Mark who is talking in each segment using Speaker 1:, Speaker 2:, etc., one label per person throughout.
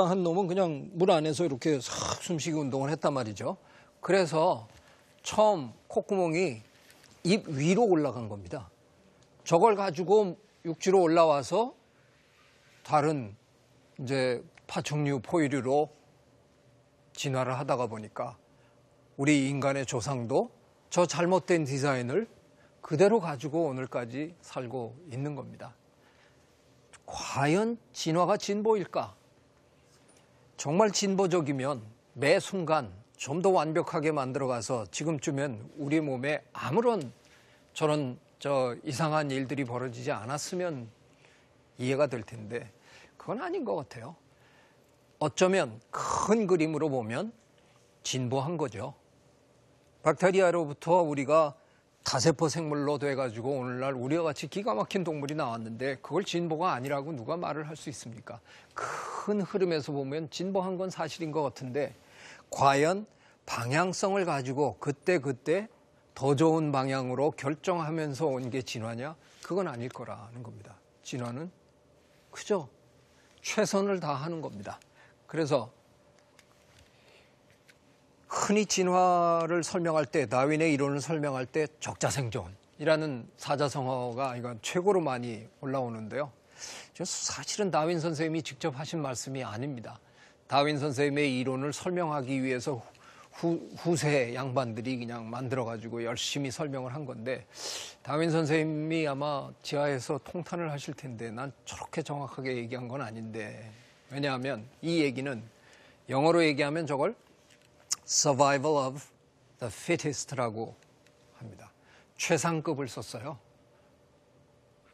Speaker 1: 한 놈은 그냥 물 안에서 이렇게 싹 숨쉬기 운동을 했단 말이죠. 그래서 처음 콧구멍이 입 위로 올라간 겁니다. 저걸 가지고 육지로 올라와서 다른 이제 파충류, 포유류로 진화를 하다가 보니까 우리 인간의 조상도 저 잘못된 디자인을 그대로 가지고 오늘까지 살고 있는 겁니다. 과연 진화가 진보일까? 정말 진보적이면 매 순간 좀 더 완벽하게 만들어가서 지금쯤엔 우리 몸에 아무런 저런 이상한 일들이 벌어지지 않았으면 이해가 될 텐데 그건 아닌 것 같아요. 어쩌면 큰 그림으로 보면 진보한 거죠. 박테리아로부터 우리가 다세포 생물로 돼가지고 오늘날 우리와 같이 기가 막힌 동물이 나왔는데 그걸 진보가 아니라고 누가 말을 할 수 있습니까? 큰 흐름에서 보면 진보한 건 사실인 것 같은데 과연 방향성을 가지고 그때 더 좋은 방향으로 결정하면서 온 게 진화냐? 그건 아닐 거라는 겁니다. 진화는 그저 최선을 다하는 겁니다. 그래서 흔히 진화를 설명할 때, 다윈의 이론을 설명할 때 적자생존이라는 사자성어가 이건 최고로 많이 올라오는데요. 사실은 다윈 선생님이 직접 하신 말씀이 아닙니다. 다윈 선생님의 이론을 설명하기 위해서 후세 양반들이 그냥 만들어가지고 열심히 설명을 한 건데 다윈 선생님이 아마 지하에서 통탄을 하실 텐데 난 저렇게 정확하게 얘기한 건 아닌데 왜냐하면 이 얘기는 영어로 얘기하면 저걸 Survival of the fittest라고 합니다. 최상급을 썼어요.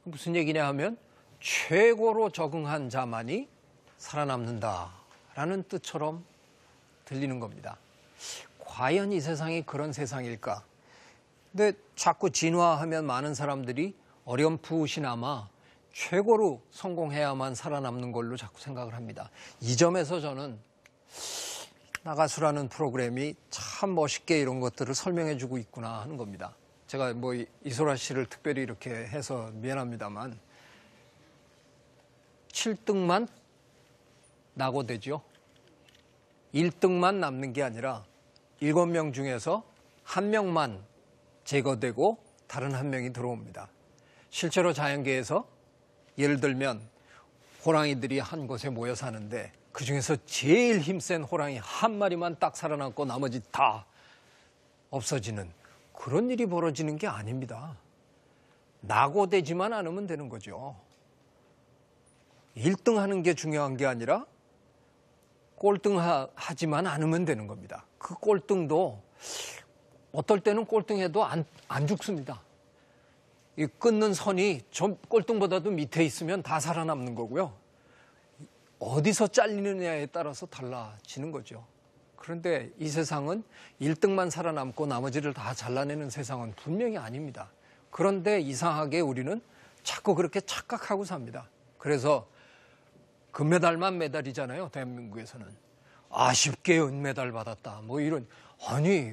Speaker 1: 무슨 얘기냐 하면 최고로 적응한 자만이 살아남는다라는 뜻처럼 들리는 겁니다. 과연 이 세상이 그런 세상일까? 근데 자꾸 진화하면 많은 사람들이 어렴풋이나마 최고로 성공해야만 살아남는 걸로 자꾸 생각을 합니다. 이 점에서 저는 나가수라는 프로그램이 참 멋있게 이런 것들을 설명해주고 있구나 하는 겁니다. 제가 뭐 이소라 씨를 특별히 이렇게 해서 미안합니다만 7등만 낙오되죠. 1등만 남는 게 아니라 7명 중에서 1명만 제거되고 다른 1명이 들어옵니다. 실제로 자연계에서 예를 들면 호랑이들이 한 곳에 모여 사는데 그중에서 제일 힘센 호랑이 한 마리만 딱 살아남고 나머지 다 없어지는 그런 일이 벌어지는 게 아닙니다. 낙오되지만 않으면 되는 거죠. 1등 하는 게 중요한 게 아니라 꼴등하지만 않으면 되는 겁니다. 그 꼴등도 어떨 때는 꼴등해도 안 죽습니다. 이 끊는 선이 저 꼴등보다도 밑에 있으면 다 살아남는 거고요. 어디서 잘리느냐에 따라서 달라지는 거죠. 그런데 이 세상은 1등만 살아남고 나머지를 다 잘라내는 세상은 분명히 아닙니다. 그런데 이상하게 우리는 자꾸 그렇게 착각하고 삽니다. 그래서 금메달만 메달이잖아요. 대한민국에서는. 아쉽게 은메달 받았다. 뭐 이런. 아니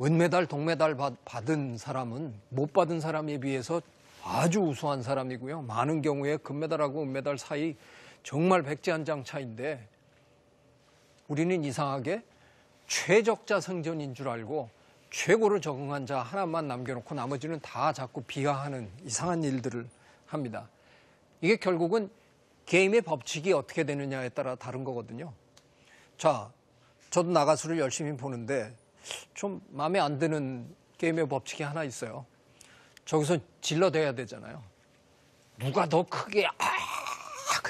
Speaker 1: 은메달, 동메달 받은 사람은 못 받은 사람에 비해서 아주 우수한 사람이고요. 많은 경우에 금메달하고 은메달 사이 정말 백지 한 장 차이인데 우리는 이상하게 최적자 생존인 줄 알고 최고로 적응한 자 하나만 남겨놓고 나머지는 다 자꾸 비하하는 이상한 일들을 합니다. 이게 결국은 게임의 법칙이 어떻게 되느냐에 따라 다른 거거든요. 자, 저도 나가수를 열심히 보는데 좀 마음에 안 드는 게임의 법칙이 하나 있어요. 저기서 질러대야 되잖아요. 누가 더 크게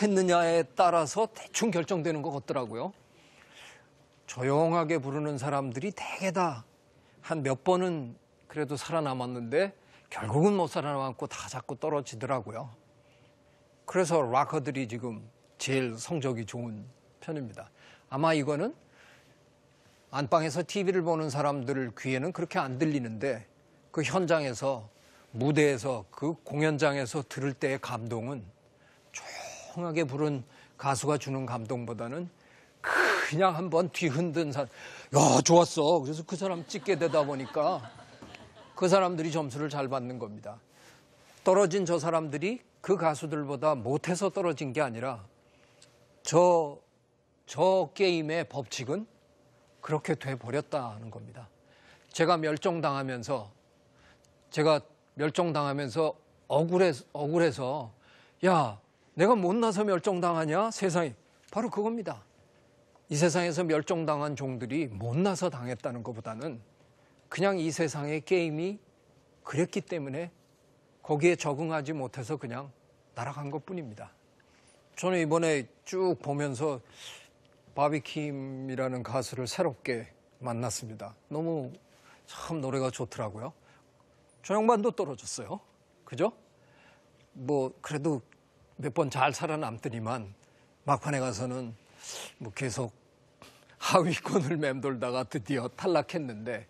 Speaker 1: 했느냐에 따라서 대충 결정되는 것 같더라고요. 조용하게 부르는 사람들이 대개 다 한 몇 번은 그래도 살아남았는데 결국은 못 살아남고 다 자꾸 떨어지더라고요. 그래서 락커들이 지금 제일 성적이 좋은 편입니다. 아마 이거는 안방에서 TV를 보는 사람들 귀에는 그렇게 안 들리는데 그 현장에서 무대에서 그 공연장에서 들을 때의 감동은 조용하게 부른 가수가 주는 감동보다는 그냥 한번 뒤흔든 사람, 야 좋았어. 그래서 그 사람 찍게 되다 보니까 그 사람들이 점수를 잘 받는 겁니다. 떨어진 저 사람들이 그 가수들보다 못해서 떨어진 게 아니라 저 저 게임의 법칙은 그렇게 돼버렸다는 겁니다. 제가 멸종당하면서 억울해서 야, 내가 못나서 멸종당하냐? 세상에. 바로 그겁니다. 이 세상에서 멸종당한 종들이 못나서 당했다는 것보다는 그냥 이 세상의 게임이 그랬기 때문에 거기에 적응하지 못해서 그냥 날아간 것뿐입니다. 저는 이번에 쭉 보면서 바비킴이라는 가수를 새롭게 만났습니다. 너무 참 노래가 좋더라고요. 저 양반도 떨어졌어요. 그죠? 뭐 그래도 몇 번 잘 살아남더니만 막판에 가서는 뭐 계속 하위권을 맴돌다가 드디어 탈락했는데,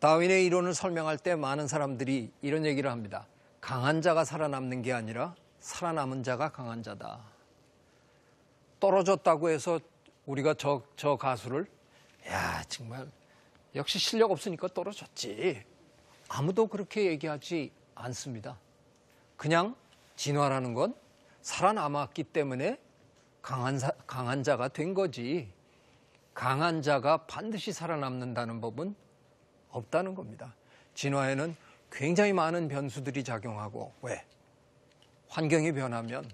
Speaker 1: 다윈의 이론을 설명할 때 많은 사람들이 이런 얘기를 합니다. 강한 자가 살아남는 게 아니라 살아남은 자가 강한 자다. 떨어졌다고 해서 우리가 저 가수를 야, 정말 역시 실력 없으니까 떨어졌지, 아무도 그렇게 얘기하지 않습니다. 그냥 진화라는 건 살아남았기 때문에 강한 자가 된 거지, 강한 자가 반드시 살아남는다는 법은 없다는 겁니다. 진화에는 굉장히 많은 변수들이 작용하고, 왜? 환경이 변하면,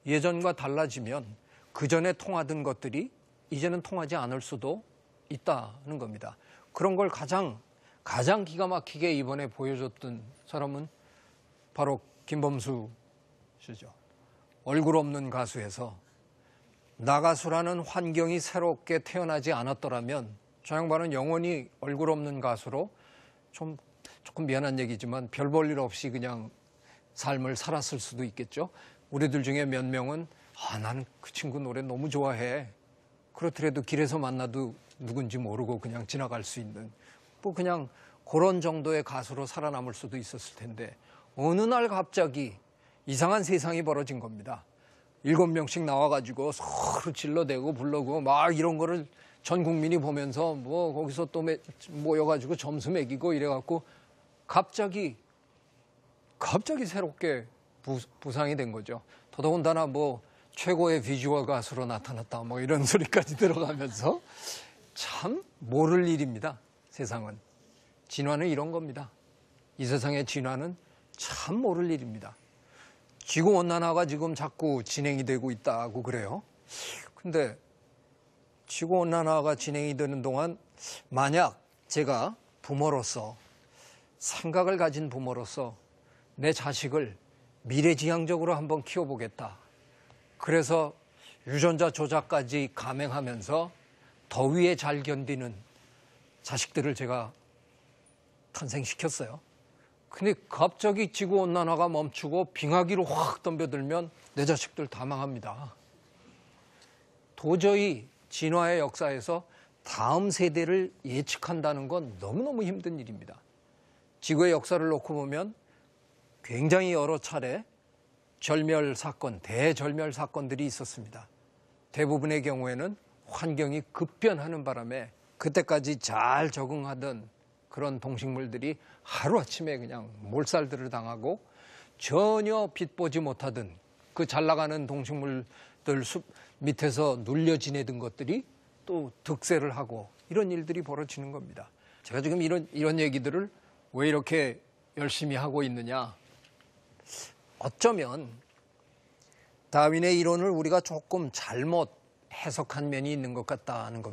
Speaker 1: 예전과 달라지면 그전에 통하던 것들이 이제는 통하지 않을 수도 있다는 겁니다. 그런 걸 가장 기가 막히게 이번에 보여줬던 사람은 바로 김범수 씨죠. 얼굴 없는 가수에서 나가수라는 환경이 새롭게 태어나지 않았더라면 저 양반은 영원히 얼굴 없는 가수로 조금 미안한 얘기지만 별 볼 일 없이 그냥 삶을 살았을 수도 있겠죠. 우리들 중에 몇 명은 나는 그 친구 노래 너무 좋아해. 그렇더라도 길에서 만나도 누군지 모르고 그냥 지나갈 수 있는 뭐 그냥 그런 정도의 가수로 살아남을 수도 있었을 텐데, 어느 날 갑자기 이상한 세상이 벌어진 겁니다. 7명씩 나와가지고 서로 질러대고 부르고 막 이런 거를 전 국민이 보면서 뭐 거기서 또 모여가지고 점수 매기고 이래갖고 갑자기 새롭게 부상이 된 거죠. 더더군다나 뭐 최고의 비주얼 가수로 나타났다 뭐 이런 소리까지 들어가면서 참 모를 일입니다. 세상은. 진화는 이런 겁니다. 이 세상의 진화는 참 모를 일입니다. 지구온난화가 지금 자꾸 진행이 되고 있다고 그래요. 근데 지구온난화가 진행이 되는 동안 만약 제가 부모로서, 생각을 가진 부모로서 내 자식을 미래지향적으로 한번 키워보겠다. 그래서 유전자 조작까지 감행하면서 더위에 잘 견디는 자식들을 제가 탄생시켰어요. 근데 갑자기 지구온난화가 멈추고 빙하기로 확 덤벼들면 내 자식들 다 망합니다. 도저히 진화의 역사에서 다음 세대를 예측한다는 건 너무너무 힘든 일입니다. 지구의 역사를 놓고 보면 굉장히 여러 차례 대절멸 사건들이 있었습니다. 대부분의 경우에는 환경이 급변하는 바람에 그때까지 잘 적응하던 그런 동식물들이 하루아침에 그냥 몰살들을 당하고, 전혀 빛보지 못하던 그 잘 나가는 동식물들 숲 밑에서 눌려 지내던 것들이 또 득세를 하고, 이런 일들이 벌어지는 겁니다. 제가 지금 이런 얘기들을 왜 이렇게 열심히 하고 있느냐. 어쩌면 다윈의 이론을 우리가 조금 잘못 해석한 면이 있는 것 같다는 겁니다.